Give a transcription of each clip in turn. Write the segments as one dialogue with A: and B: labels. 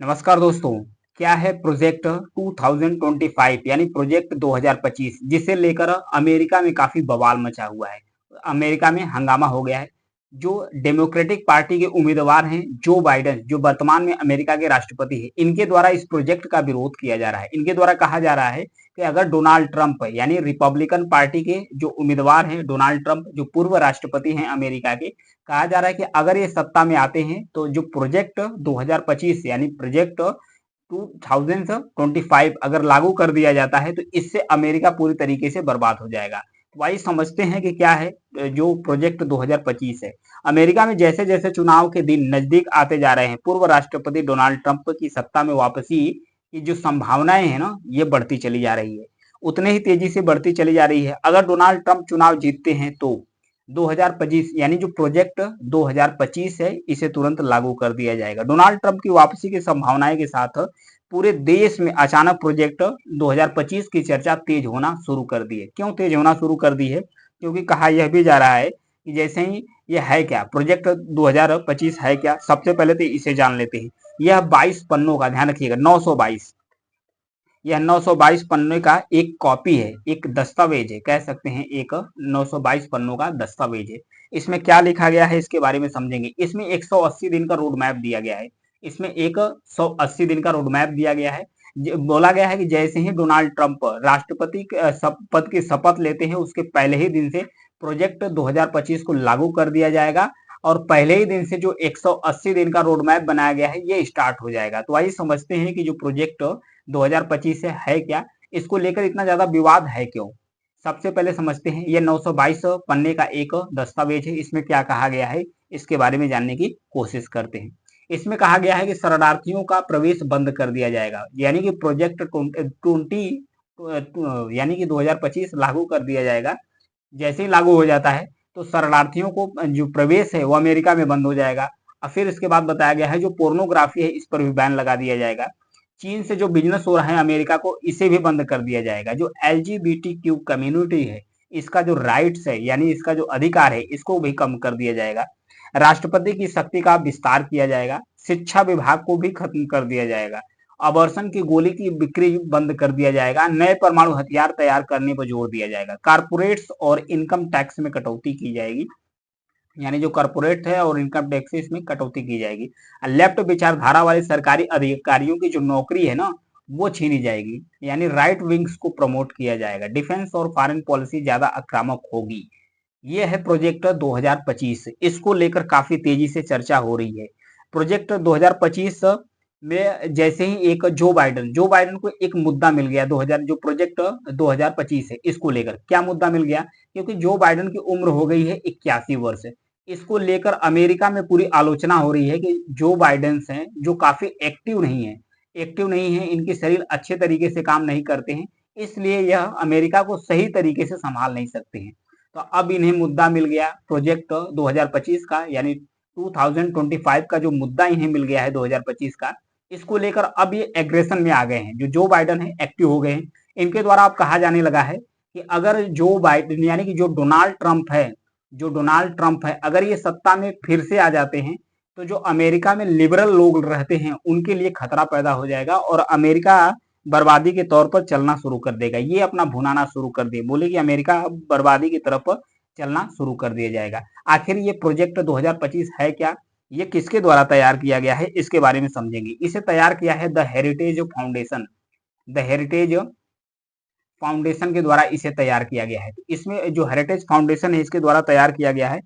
A: नमस्कार दोस्तों। क्या है प्रोजेक्ट 2025 यानी प्रोजेक्ट 2025 जिसे लेकर अमेरिका में काफी बवाल मचा हुआ है। अमेरिका में हंगामा हो गया है। जो डेमोक्रेटिक पार्टी के उम्मीदवार हैं जो बाइडेन, जो वर्तमान में अमेरिका के राष्ट्रपति हैं, इनके द्वारा इस प्रोजेक्ट का विरोध किया जा रहा है। इनके द्वारा कहा जा रहा है कि अगर डोनाल्ड ट्रंप यानी रिपब्लिकन पार्टी के जो उम्मीदवार हैं, डोनाल्ड ट्रंप जो पूर्व राष्ट्रपति हैं अमेरिका के, कहा जा रहा है कि अगर ये सत्ता में आते हैं तो जो प्रोजेक्ट 2025 यानी प्रोजेक्ट 2025 अगर लागू कर दिया जाता है तो इससे अमेरिका पूरी तरीके से बर्बाद हो जाएगा। तो आइए समझते हैं कि क्या है जो प्रोजेक्ट 2025 है। अमेरिका में जैसे जैसे चुनाव के दिन नजदीक आते जा रहे हैं, पूर्व राष्ट्रपति डोनाल्ड ट्रंप की सत्ता में वापसी की जो संभावनाएं हैं ना, ये बढ़ती चली जा रही है। उतने ही तेजी से बढ़ती चली जा रही है। अगर डोनाल्ड ट्रंप चुनाव जीतते हैं तो 2025 यानी जो प्रोजेक्ट 2025 है इसे तुरंत लागू कर दिया जाएगा। डोनाल्ड ट्रंप की वापसी की संभावनाएं के साथ पूरे देश में अचानक प्रोजेक्ट 2025 की चर्चा तेज होना शुरू कर दी है। क्यों तेज होना शुरू कर दी है? क्योंकि कहा यह भी जा रहा है कि जैसे ही ये है क्या प्रोजेक्ट 2025 है क्या, सबसे पहले तो इसे जान लेते हैं। यह 22 पन्नों का, ध्यान रखिएगा 922, यह 922 पन्ने का एक कॉपी है, एक दस्तावेज है, कह सकते हैं एक 922 पन्नों का दस्तावेज है। इसमें क्या लिखा गया है इसके बारे में समझेंगे। इसमें 180 दिन का रोड मैप दिया गया है। इसमें एक 180 दिन का रोड मैप दिया गया है। बोला गया है कि जैसे ही डोनाल्ड ट्रंप राष्ट्रपति पद की शपथ लेते हैं उसके पहले ही दिन से प्रोजेक्ट 2025 को लागू कर दिया जाएगा और पहले ही दिन से जो 180 दिन का रोड मैप बनाया गया है ये स्टार्ट हो जाएगा। तो आइए समझते हैं कि जो प्रोजेक्ट 2025 से है क्या, इसको लेकर इतना ज्यादा विवाद है क्यों। सबसे पहले समझते हैं ये 922 पन्ने का एक दस्तावेज है। इसमें क्या कहा गया है इसके बारे में जानने की कोशिश करते हैं। इसमें कहा गया है कि शरणार्थियों का प्रवेश बंद कर दिया जाएगा, यानी कि प्रोजेक्ट 20 यानी कि 2025 लागू कर दिया जाएगा। जैसे ही लागू हो जाता है तो शरणार्थियों को जो प्रवेश है वो अमेरिका में बंद हो जाएगा। और फिर इसके बाद बताया गया है जो पोर्नोग्राफी है इस पर भी बैन लगा दिया जाएगा। चीन से जो बिजनेस हो रहा है अमेरिका को, इसे भी बंद कर दिया जाएगा। जो एलजीबीटीक्यू कम्युनिटी है इसका जो राइट्स है यानी इसका जो अधिकार है इसको भी कम कर दिया जाएगा। राष्ट्रपति की शक्ति का विस्तार किया जाएगा। शिक्षा विभाग को भी खत्म कर दिया जाएगा। अबॉर्शन की गोली की बिक्री बंद कर दिया जाएगा। नए परमाणु हथियार तैयार करने पर जोर दिया जाएगा। कारपोरेट्स और इनकम टैक्स में कटौती की जाएगी, यानी जो कॉर्पोरेट है और इनकम टैक्स है इसमें कटौती की जाएगी। लेफ्ट विचारधारा वाले सरकारी अधिकारियों की जो नौकरी है ना वो छीनी जाएगी, यानी राइट विंग्स को प्रमोट किया जाएगा। डिफेंस और फॉरेन पॉलिसी ज्यादा आक्रामक होगी। ये है प्रोजेक्ट 2025। इसको लेकर काफी तेजी से चर्चा हो रही है। प्रोजेक्ट 2025 में जैसे ही एक जो बाइडन को एक मुद्दा मिल गया 2000 जो प्रोजेक्ट 2025 है इसको लेकर क्या मुद्दा मिल गया, क्योंकि जो बाइडन की उम्र हो गई है 81 वर्ष। इसको लेकर अमेरिका में पूरी आलोचना हो रही है कि जो बाइडन हैं जो काफी एक्टिव नहीं है, इनके शरीर अच्छे तरीके से काम नहीं करते हैं, इसलिए यह अमेरिका को सही तरीके से संभाल नहीं सकते हैं। तो अब इन्हें मुद्दा मिल गया प्रोजेक्ट 2025 का, यानी 2025 का जो मुद्दा इन्हें मिल गया है 2025 का, इसको लेकर अब ये एग्रेशन में आ गए हैं। जो बाइडन है एक्टिव हो गए हैं। इनके द्वारा अब कहा जाने लगा है कि अगर जो बाइडन यानी कि जो डोनाल्ड ट्रंप है अगर ये सत्ता में फिर से आ जाते हैं तो जो अमेरिका में लिबरल लोग रहते हैं उनके लिए खतरा पैदा हो जाएगा और अमेरिका बर्बादी के तौर पर चलना शुरू कर देगा। ये अपना भुनाना शुरू कर दिए, बोले कि अमेरिका बर्बादी की तरफ चलना शुरू कर दिया जाएगा। आखिर ये प्रोजेक्ट 2025 है क्या, ये किसके द्वारा तैयार किया गया है इसके बारे में समझेंगे। इसे तैयार किया है द हेरिटेज फाउंडेशन के द्वारा इसे तैयार किया गया है। इसमें जो हेरिटेज फाउंडेशन है इसके द्वारा तैयार किया गया है।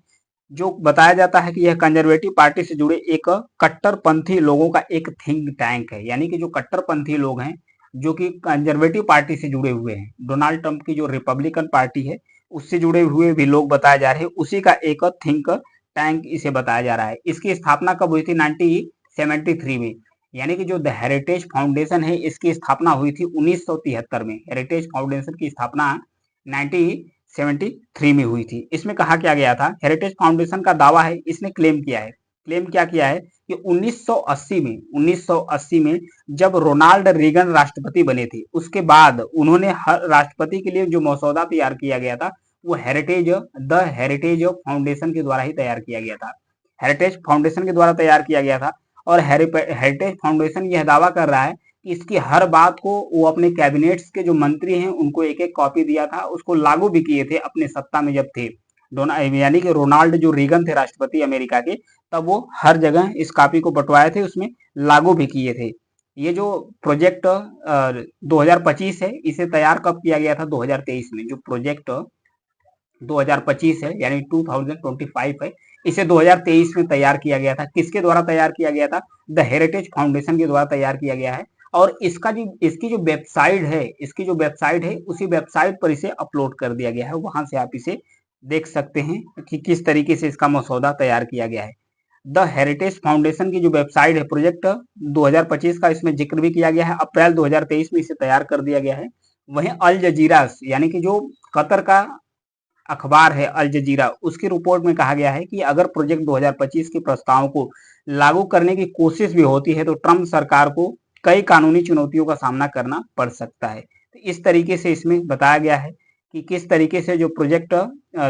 A: जो बताया जाता है कि यह कंजर्वेटिव पार्टी से जुड़े एक कट्टरपंथी लोगों का एक थिंक टैंक है, यानी कि जो कट्टरपंथी लोग हैं जो कि कंजर्वेटिव पार्टी से जुड़े हुए हैं, डोनाल्ड ट्रंप की जो रिपब्लिकन पार्टी है उससे जुड़े हुए भी लोग बताए जा रहे हैं, उसी का एक थिंक टैंक इसे बताया जा रहा है। इसकी स्थापना कब हुई थी? 1973 में। यानी कि जो द हेरिटेज फाउंडेशन है इसकी स्थापना हुई थी 1973 में। हेरिटेज फाउंडेशन की स्थापना 1973 में हुई थी। इसमें कहा क्या गया था, हेरिटेज फाउंडेशन का दावा है, इसने क्लेम क्या किया है कि 1980 में जब रोनाल्ड रीगन राष्ट्रपति बने थे उसके बाद उन्होंने हर राष्ट्रपति के लिए जो मसौदा तैयार किया गया था वो द हेरिटेज फाउंडेशन के द्वारा ही तैयार किया गया था। हेरिटेज फाउंडेशन के द्वारा तैयार किया गया था और हेरिटेज फाउंडेशन यह दावा कर रहा है कि इसकी हर बात को वो अपने कैबिनेट्स के जो मंत्री हैं उनको एक एक कॉपी दिया था, उसको लागू भी किए थे अपने सत्ता में जब थे। यानी कि रोनाल्ड जो रीगन थे राष्ट्रपति अमेरिका के, तब वो हर जगह इस कॉपी को बंटवाए थे, उसमें लागू भी किए थे। ये जो प्रोजेक्ट 2025 है, इसे तैयार कब किया गया था? 2023 में। जो प्रोजेक्ट 2025 है यानी 2025 है, इसे 2023 में तैयार किया गया था। किसके द्वारा तैयार किया गया था? द हेरिटेज फाउंडेशन के द्वारा तैयार किया गया है। और इसकी जो वेबसाइट है उसी वेबसाइट पर इसे अपलोड कर दिया गया है। वहां से आप इसे देख सकते हैं कि किस तरीके से इसका मसौदा तैयार किया गया है। द हेरिटेज फाउंडेशन की जो वेबसाइट है, प्रोजेक्ट 2025 का इसमें जिक्र भी किया गया है। अप्रैल 2023 में इसे तैयार कर दिया गया है। वहीं अल जजीरा यानी कि जो कतर का अखबार है अल जजीरा, उसकी रिपोर्ट में कहा गया है कि अगर प्रोजेक्ट 2025 के प्रस्ताव को लागू करने की कोशिश भी होती है तो ट्रंप सरकार को कई कानूनी चुनौतियों का सामना करना पड़ सकता है। तो इस तरीके से इसमें बताया गया है कि किस तरीके से जो प्रोजेक्ट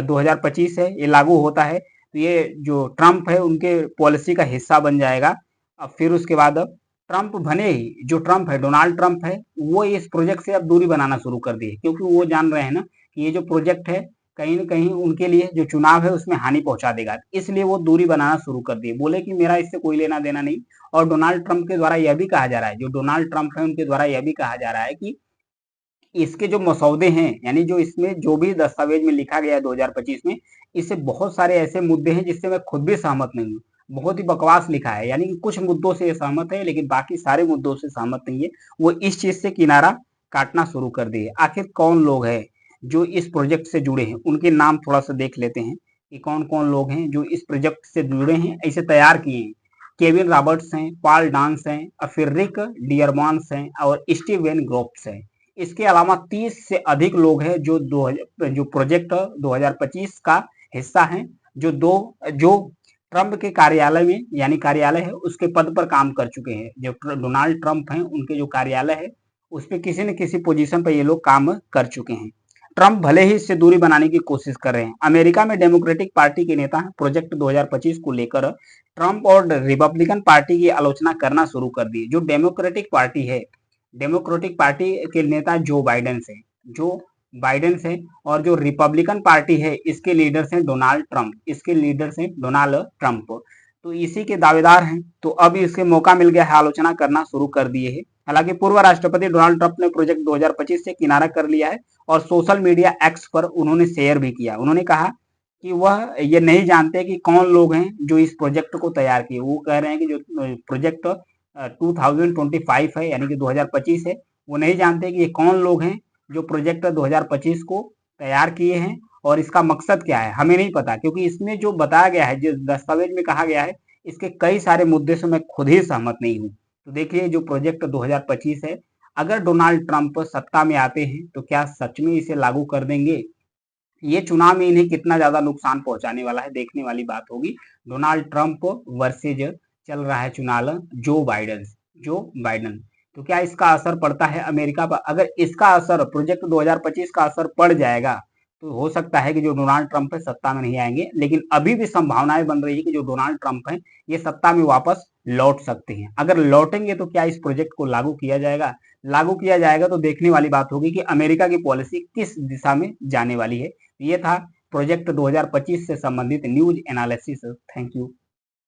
A: 2025 है ये लागू होता है, तो ये जो ट्रंप है उनके पॉलिसी का हिस्सा बन जाएगा। अब फिर उसके बाद अब ट्रंप भले ही जो ट्रंप है, डोनाल्ड ट्रंप है, वो इस प्रोजेक्ट से अब दूरी बनाना शुरू कर दिए, क्योंकि वो जान रहे हैं ना कि ये जो प्रोजेक्ट है कहीं न कहीं उनके लिए जो चुनाव है उसमें हानि पहुंचा देगा। इसलिए वो दूरी बनाना शुरू कर दिए, बोले कि मेरा इससे कोई लेना देना नहीं। और डोनाल्ड ट्रंप के द्वारा यह भी कहा जा रहा है, जो डोनाल्ड ट्रंप है उनके द्वारा यह भी कहा जा रहा है कि इसके जो मसौदे हैं, यानी जो इसमें जो भी दस्तावेज में लिखा गया है 2025 में, इससे बहुत सारे ऐसे मुद्दे हैं जिससे मैं खुद भी सहमत नहीं हूँ। बहुत ही बकवास लिखा है, यानी कि कुछ मुद्दों से ये सहमत है लेकिन बाकी सारे मुद्दों से सहमत नहीं है। वो इस चीज से किनारा काटना शुरू कर दिए। आखिर कौन लोग हैं जो इस प्रोजेक्ट से जुड़े हैं? उनके नाम थोड़ा सा देख लेते हैं कि कौन कौन लोग हैं जो इस प्रोजेक्ट से जुड़े हैं, इसे तैयार किए हैं। केविन रॉबर्ट्स हैं, पॉल डांस हैं, और फिर रिक डियरमॉन्स हैं और स्टीवन ग्रोप्स हैं। इसके अलावा 30 से अधिक लोग हैं जो प्रोजेक्ट 2025 का हिस्सा हैं, जो ट्रंप के कार्यालय में, यानी कार्यालय है उसके पद पर काम कर चुके हैं। जो डोनाल्ड ट्रंप हैं उनके जो कार्यालय है उस पर किसी न किसी पोजीशन पर ये लोग काम कर चुके हैं। ट्रंप भले ही इससे दूरी बनाने की कोशिश कर रहे हैं। अमेरिका में डेमोक्रेटिक पार्टी के नेता प्रोजेक्ट 2025 को लेकर ट्रंप और रिपब्लिकन पार्टी की आलोचना करना शुरू कर दी। जो डेमोक्रेटिक पार्टी के नेता जो बाइडेन से, और जो रिपब्लिकन पार्टी है इसके लीडर्स हैं डोनाल्ड ट्रंप। तो इसी के दावेदार हैं। तो अब इसके मौका मिल गया है, आलोचना करना शुरू कर दिए है। हालांकि पूर्व राष्ट्रपति डोनाल्ड ट्रंप ने प्रोजेक्ट 2025 से किनारा कर लिया है और सोशल मीडिया एक्स पर उन्होंने शेयर भी किया। उन्होंने कहा कि वह ये नहीं जानते कि कौन लोग हैं जो इस प्रोजेक्ट को तैयार किए। वो कह रहे हैं कि जो प्रोजेक्ट 2025 है यानी कि 2025 है, वो नहीं जानते कि ये कौन लोग हैं जो प्रोजेक्ट 2025 को तैयार किए हैं और इसका मकसद क्या है, हमें नहीं पता। क्योंकि इसमें जो बताया गया है, जिस दस्तावेज में कहा गया है, इसके कई सारे मुद्दे से मैं खुद ही सहमत नहीं हूँ। तो देखिए जो प्रोजेक्ट 2025 है, अगर डोनाल्ड ट्रंप सत्ता में आते हैं तो क्या सच में इसे लागू कर देंगे? ये चुनाव में इन्हें कितना ज्यादा नुकसान पहुंचाने वाला है, देखने वाली बात होगी। डोनाल्ड ट्रंप वर्सेज चल रहा है चुनाव जो बाइडन। तो क्या इसका असर पड़ता है अमेरिका पर? अगर इसका असर प्रोजेक्ट 2025 का असर पड़ जाएगा तो हो सकता है कि जो डोनाल्ड ट्रंप है सत्ता में नहीं आएंगे। लेकिन अभी भी संभावनाएं बन रही है कि जो डोनाल्ड ट्रंप है ये सत्ता में वापस लौट सकते हैं। अगर लौटेंगे तो क्या इस प्रोजेक्ट को लागू किया जाएगा तो देखने वाली बात होगी कि अमेरिका की पॉलिसी किस दिशा में जाने वाली है। ये था प्रोजेक्ट 2025 से संबंधित न्यूज एनालिसिस। Thank you.